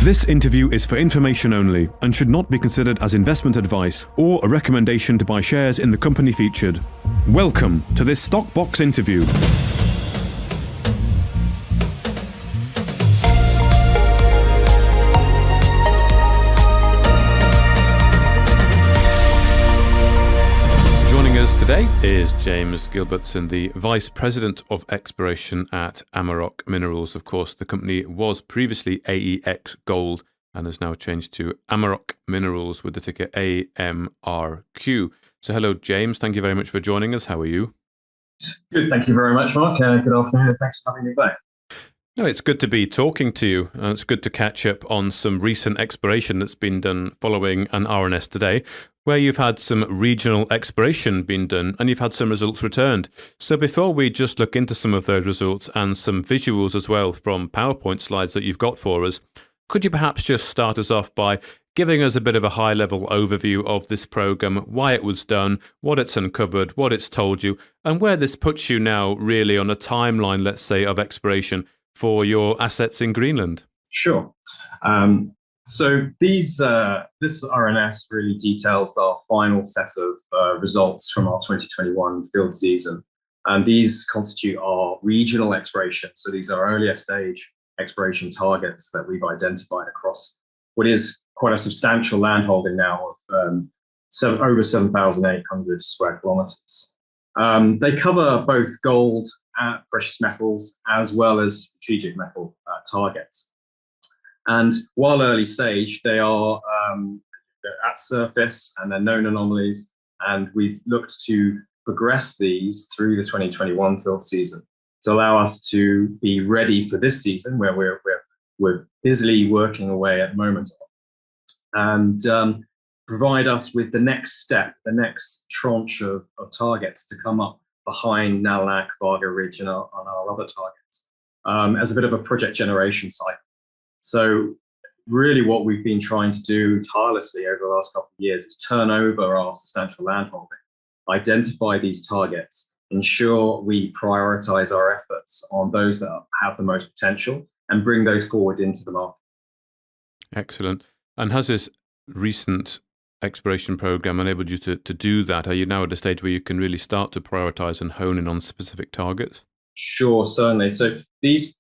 This interview is for information only and should not be considered as investment advice or a recommendation to buy shares in the company featured. Welcome to this Stockbox interview. Today is James Gilbertson, the Vice President of Exploration at Amaroq Minerals. Of course, the company was previously AEX Gold and has now changed to Amaroq Minerals with the ticker AMRQ. So hello, James. Thank you very much for joining us. How are you? Good. Thank you very much, Mark. Good afternoon, and thanks for having me back. No, it's good to be talking to you. It's good to catch up on some recent exploration that's been done following an RNS today, where you've had some regional exploration being done and you've had some results returned. So before we just look into some of those results and some visuals as well from PowerPoint slides that you've got for us, could you perhaps just start us off by giving us a bit of a high-level overview of this program, why it was done, what it's uncovered, what it's told you, and where this puts you now really on a timeline, let's say, of exploration for your assets in Greenland? Sure. So this RNS really details our final set of results from our 2021 field season. And these constitute our regional exploration. So these are earlier stage exploration targets that we've identified across what is quite a substantial landholding now of over 7,800 square kilometers. They cover both gold, precious metals, as well as strategic metal targets. And while early stage, they are they're at surface and they're known anomalies. And we've looked to progress these through the 2021 field season to allow us to be ready for this season, where we're busily working away at the moment, and provide us with the next step, the next tranche of targets to come up behind Nalnak, Varga Ridge, and our other targets as a bit of a project generation cycle. So really what we've been trying to do tirelessly over the last couple of years is turn over our substantial landholding, identify these targets, ensure we prioritize our efforts on those that have the most potential, and bring those forward into the market. Excellent. And has this recent exploration program enabled you to do that? Are you now at a stage where you can really start to prioritize and hone in on specific targets? Sure, certainly. So these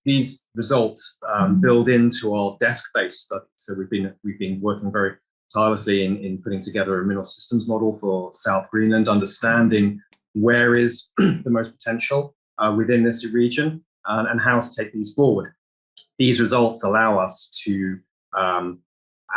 results build into our desk-based study. So we've been working very tirelessly in putting together a mineral systems model for South Greenland, understanding where is the most potential within this region and how to take these forward. These results allow us to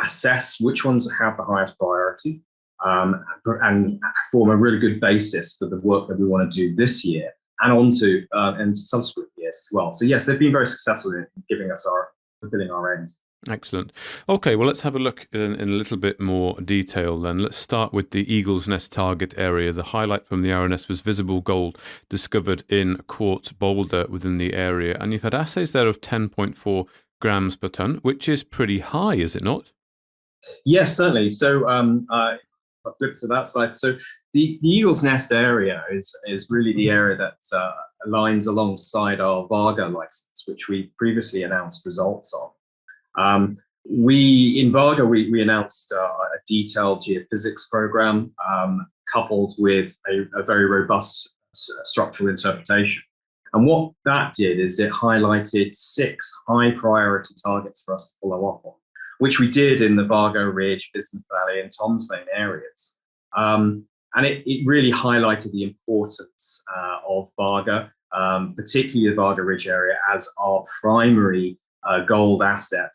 assess which ones have the highest priority and form a really good basis for the work that we want to do this year and onto and subsequent years as well. So yes, they've been very successful in giving us fulfilling our aims. Excellent. Okay, well, let's have a look in a little bit more detail then. Let's start with the Eagle's Nest target area. The highlight from the RNS was visible gold discovered in quartz boulder within the area. And you've had assays there of 10.4 grams per ton, which is pretty high, is it not? Yes, certainly. So I flipped to that slide. So the Eagle's Nest area is really the area that aligns alongside our Varga license, which we previously announced results on. In Varga, we announced a detailed geophysics program coupled with a very robust structural interpretation. And what that did is it highlighted 6 high priority targets for us to follow up on, which we did in the Varga Ridge, Bismuth Valley, and Tom's Vein areas. And it really highlighted the importance of Varga, particularly the Varga Ridge area, as our primary gold asset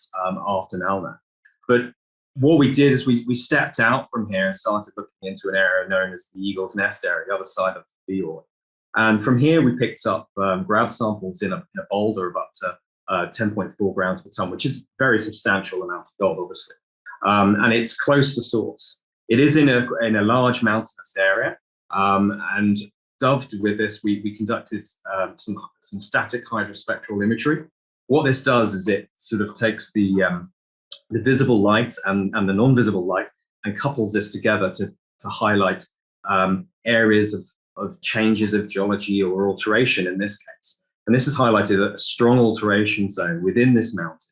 after Nalnak. But what we did is we stepped out from here and started looking into an area known as the Eagle's Nest area, the other side of the field. And from here, we picked up grab samples in a boulder of up to 10.4 grams per ton, which is a very substantial amount of gold, obviously. And it's close to source. It is in a large mountainous area. And doved with this, we conducted some static hyperspectral imagery. What this does is it sort of takes the visible light and the non-visible light and couples this together to highlight areas of changes of geology or alteration in this case. And this has highlighted a strong alteration zone within this mountain,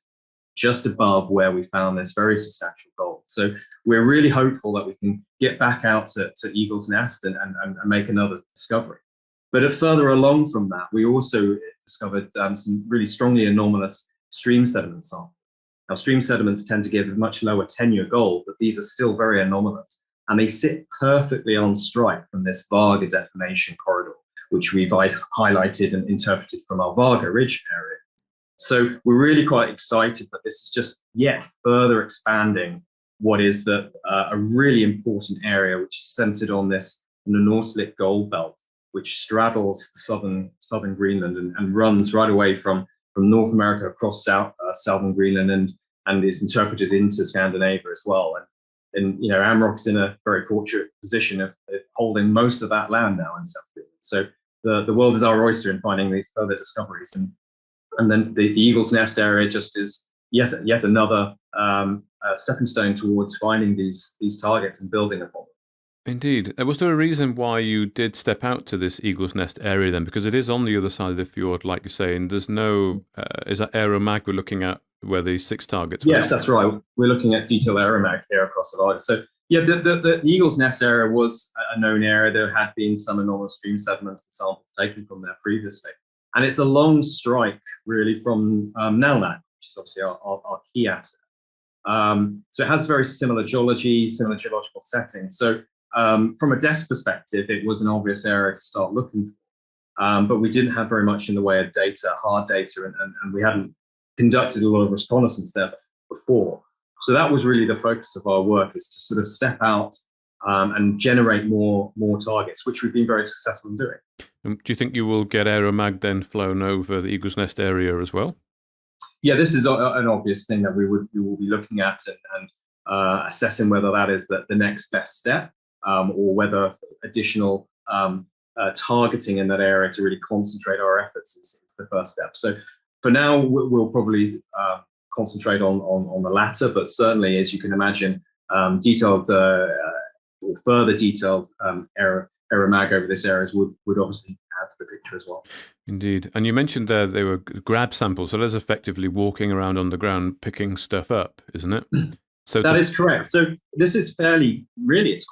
just above where we found this very substantial gold. So we're really hopeful that we can get back out to Eagle's Nest and make another discovery. But further along from that, we also discovered some really strongly anomalous stream sediment samples. Now, stream sediments tend to give a much lower tenure gold, but these are still very anomalous. And they sit perfectly on strike from this Varga deformation corridor, which we've highlighted and interpreted from our Varga Ridge area. So we're really quite excited that this is just yet further expanding what is a really important area, which is centered on this Nanortalik gold belt, which straddles southern Greenland and runs right away from North America across southern Greenland and is interpreted into Scandinavia as well. And Amarok's in a very fortunate position of holding most of that land now in South Greenland. So the world is our oyster in finding these further discoveries. And then the Eagle's Nest area just is yet another stepping stone towards finding these targets and building upon them. Indeed. Was there a reason why you did step out to this Eagle's Nest area then? Because it is on the other side of the fjord, like you say, and there's no, is that aeromag we're looking at where these 6 targets were? Yes, that's right. We're looking at detailed aeromag here across the Varga. So yeah, the Eagle's Nest area was a known area. There had been some anomalous stream sediments and samples taken from there previously. And it's a long strike really from Nalnak, which is obviously our key asset. So it has very similar geology, similar geological settings. So from a desk perspective, it was an obvious area to start looking for. But we didn't have very much in the way of data, hard data, and we hadn't conducted a lot of reconnaissance there before. So that was really the focus of our work, is to sort of step out and generate more targets, which we've been very successful in doing. Do you think you will get aeromag then flown over the Eagle's Nest area as well? Yeah, this is an obvious thing that we will be looking at and assessing whether that is the next best step, or whether additional targeting in that area to really concentrate our efforts is the first step. So for now, we'll probably concentrate on the latter, but certainly, as you can imagine, detailed or further detailed aeromag over this area would obviously add to the picture as well. Indeed. And you mentioned there they were grab samples, so that's effectively walking around on the ground picking stuff up, isn't it? So that is correct. So this is really, it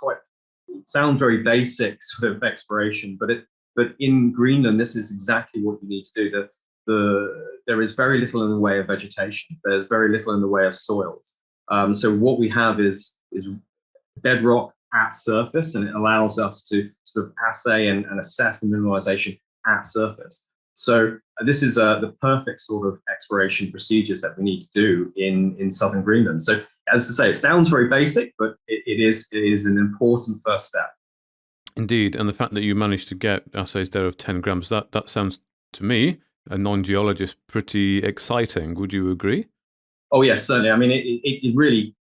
sounds very basic sort of exploration, but in Greenland, this is exactly what you need to do. There is very little in the way of vegetation. There's very little in the way of soils. So what we have is bedrock at surface, and it allows us to sort of assay and assess the mineralization at surface. So this is the perfect sort of exploration procedures that we need to do in southern Greenland. So as I say, it sounds very basic, but it is an important first step. Indeed, and the fact that you managed to get assays there of 10 grams, that sounds to me, a non-geologist, pretty exciting. Would you agree? Oh yes, certainly. I mean, it really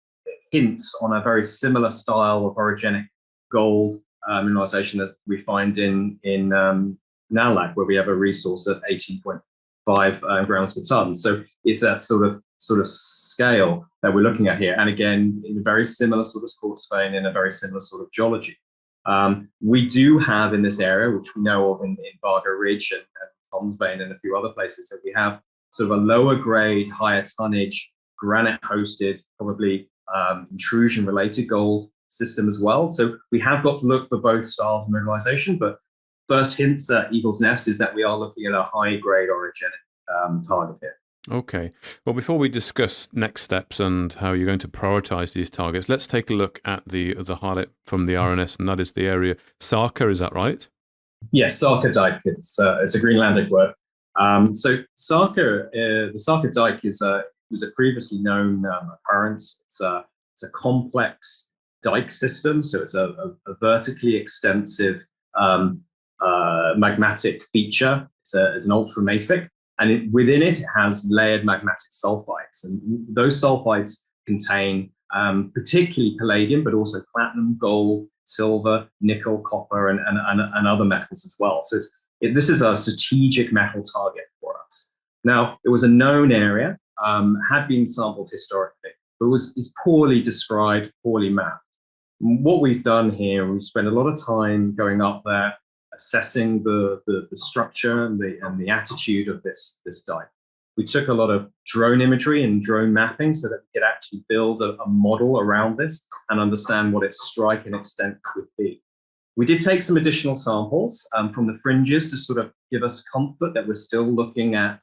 hints on a very similar style of orogenic gold mineralization as we find in Nalnak, where we have a resource at 18.5 grams per ton. So it's that sort of scale that we're looking at here, and again, in a very similar sort of quartz vein, in a very similar sort of geology. We do have in this area, which we know of in Varga Ridge and Tom's vein and a few other places, that we have sort of a lower grade, higher tonnage, granite hosted, probably intrusion related gold system as well. So we have got to look for both styles of mineralization, but first hints at Eagle's Nest is that we are looking at a high grade orogenic target here. Okay. Well, before we discuss next steps and how you're going to prioritize these targets, let's take a look at the highlight from the RNS, and that is the area Sarka, is that right? Yes, Sarka Dike. It's a Greenlandic word. So Sarka, the Sarka Dike was a previously known occurrence. It's a complex dike system, so it's a vertically extensive magmatic feature. It's an ultramafic, and within it has layered magmatic sulfides, and those sulfides contain particularly palladium, but also platinum, gold, silver, nickel, copper, and other metals as well. So this is a strategic metal target for us. Now, it was a known area, had been sampled historically, but is poorly described, poorly mapped. What we've done here, we've spent a lot of time going up there, assessing the structure and the attitude of this dike. we took a lot of drone imagery and drone mapping so that we could actually build a model around this and understand what its strike and extent could be. We did take some additional samples from the fringes to sort of give us comfort that we're still looking at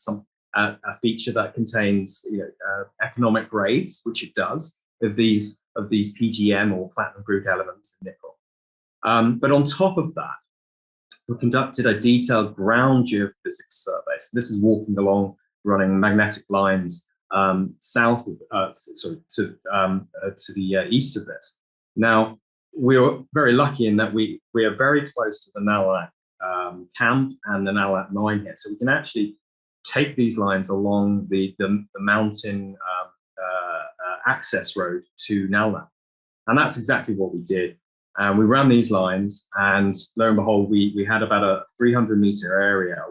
a feature that contains economic grades, which it does, of these PGM or platinum group elements in nickel. But on top of that, we conducted a detailed ground geophysics survey. So this is walking along, running magnetic lines south, to the east of this. Now, we were very lucky in that we are very close to the Nalak camp and the Nalak mine here, so we can actually take these lines along the mountain access road to Nalak, and that's exactly what we did. We ran these lines, and lo and behold, we had about a 300-meter area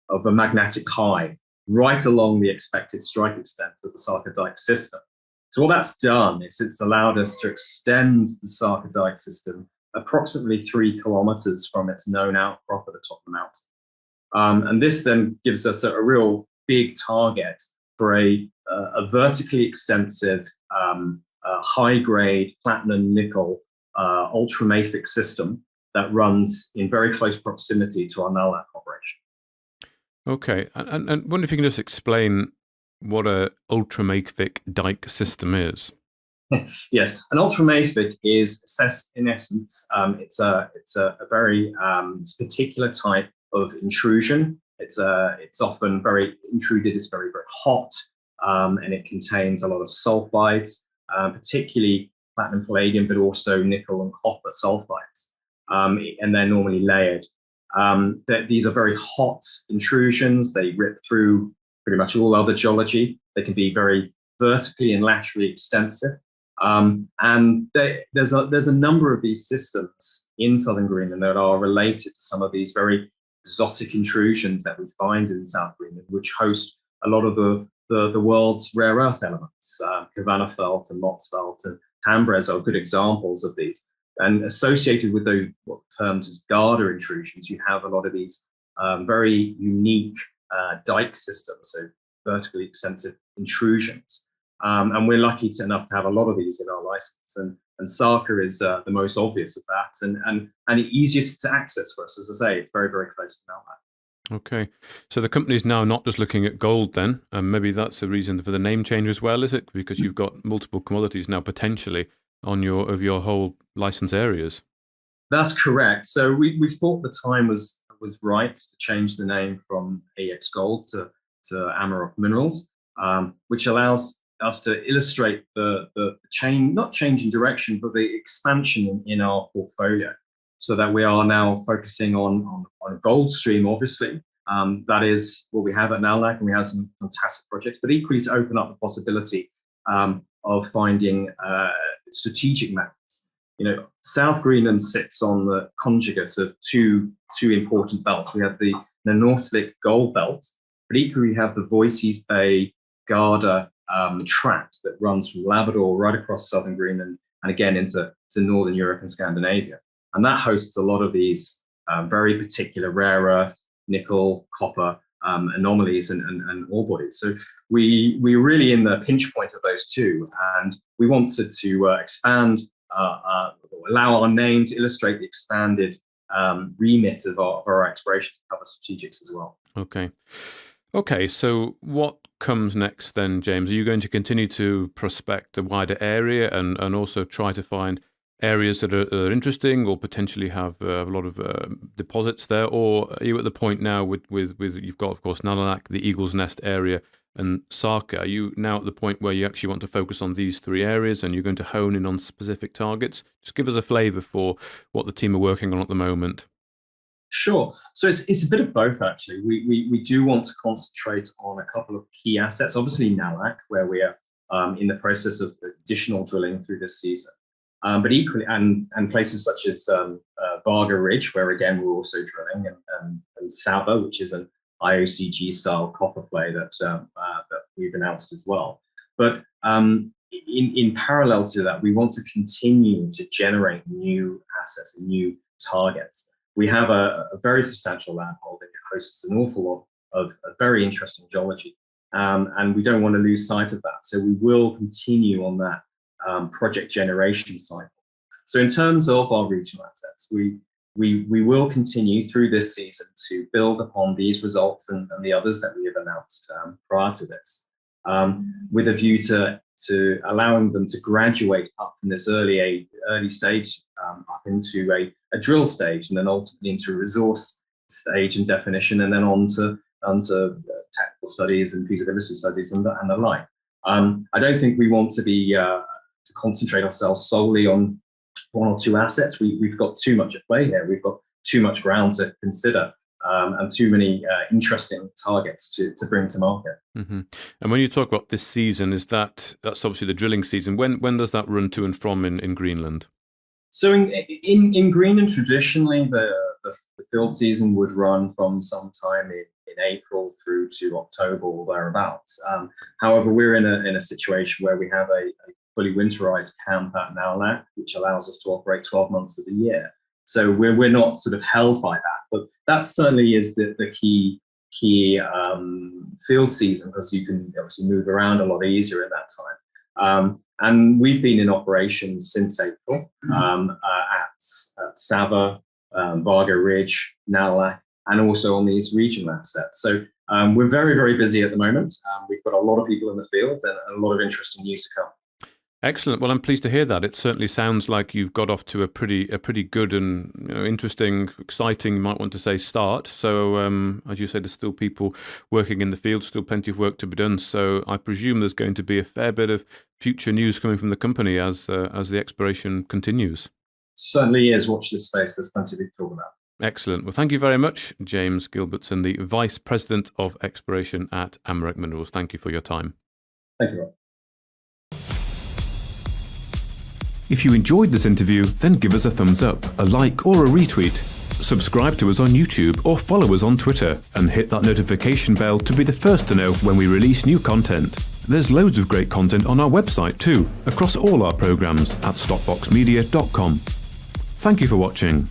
of a magnetic high right along the expected strike extent of the Sarka Dike system. So what that's done is it's allowed us to extend the Sarka Dike system approximately 3 kilometers from its known outcrop at the top of the mountain. And this then gives us a real big target for a vertically extensive, high-grade platinum nickel ultramafic system that runs in very close proximity to our Nalak operation. Okay, and wonder if you can just explain what a ultramafic dike system is. Yes, an ultramafic is, in essence, it's a very particular type of intrusion. It's often very intruded. It's very, very hot, and it contains a lot of sulfides, particularly platinum, palladium, but also nickel and copper sulfides, and they're normally layered. These are very hot intrusions. They rip through pretty much all other geology. They can be very vertically and laterally extensive. And there's a number of these systems in southern Greenland that are related to some of these very exotic intrusions that we find in South Greenland, which host a lot of the world's rare earth elements. Kavanafelt and Motzfeldt and Tambres are good examples of these. And associated with those, what termed as Garda intrusions, you have a lot of these very unique dike systems, so vertically extensive intrusions. And we're lucky enough to have a lot of these in our license. And Sarka is the most obvious of that and the easiest to access for us. As I say, it's very, very close to Nalak. Okay, so the company's now not just looking at gold then, and maybe that's the reason for the name change as well, is it? Because you've got multiple commodities now potentially on your whole license areas. That's correct. So we thought the time was right to change the name from AX Gold to Amaroq Minerals, which allows us to illustrate the change, not change in direction, but the expansion in our portfolio, so that we are now focusing on a gold stream, obviously. That is what we have at Nalak, and we have some fantastic projects, but equally to open up the possibility of finding strategic metals. South Greenland sits on the conjugate of two important belts. We have the Nanortalik Gold Belt, but equally we have the Voisey's Bay Garda tract that runs from Labrador right across southern Greenland and again into northern Europe and Scandinavia. And that hosts a lot of these very particular rare earth, nickel, copper anomalies and ore bodies. So we're really in the pinch point of those two, and we wanted to expand, allow our name to illustrate the expanded remit of our exploration to cover strategics as well. Okay, so what comes next then, James? Are you going to continue to prospect the wider area and also try to find areas that are interesting or potentially have a lot of deposits there? Or are you at the point now with you've got, of course, Nalunaq, the Eagle's Nest area, and Sarka? Are you now at the point where you actually want to focus on these three areas and you're going to hone in on specific targets? Just give us a flavour for what the team are working on at the moment. Sure. So it's a bit of both, actually. We do want to concentrate on a couple of key assets. Obviously, Nalunaq, where we are in the process of additional drilling through this season. But equally, and places such as Varga Ridge, where again we're also drilling, and Saba, which is an IOCG style copper play that we've announced as well. But in parallel to that, we want to continue to generate new assets and new targets. We have a very substantial land holding that hosts an awful lot of very interesting geology. and we don't want to lose sight of that. So we will continue on that project generation cycle. So in terms of our regional assets, we will continue through this season to build upon these results and the others that we have announced prior to this, with a view to allowing them to graduate up from this early stage up into a drill stage, and then ultimately into a resource stage and definition, and then onto technical studies and feasibility studies and the like. I don't think we want to be to concentrate ourselves solely on one or two assets. We've got too much at play here. We've got too much ground to consider, and too many interesting targets to bring to market. Mm-hmm. And when you talk about this season, that's obviously the drilling season. When does that run to and from in Greenland? So in Greenland, traditionally the field season would run from sometime in April through to October or thereabouts. However, we're in a situation where we have a fully winterized camp at Nalnak, which allows us to operate 12 months of the year. So we're not sort of held by that, but that certainly is the key field season, because you can obviously move around a lot easier in that time. And we've been in operation since April at Sava, Varga Ridge, Nalnak, and also on these regional assets. So we're very, very busy at the moment. We've got a lot of people in the field and a lot of interesting news to come. Excellent. Well, I'm pleased to hear that. It certainly sounds like you've got off to a pretty good and interesting, exciting, you might want to say, start. So, as you say, there's still people working in the field, still plenty of work to be done. So, I presume there's going to be a fair bit of future news coming from the company as the exploration continues. Certainly is. Watch this space. There's plenty to talk about. Excellent. Well, thank you very much, James Gilbertson, the Vice President of Exploration at Amaroq Minerals. Thank you for your time. Thank you, Rob. If you enjoyed this interview, then give us a thumbs up, a like or a retweet. Subscribe to us on YouTube or follow us on Twitter, and hit that notification bell to be the first to know when we release new content. There's loads of great content on our website too, across all our programs at stopboxmedia.com. Thank you for watching.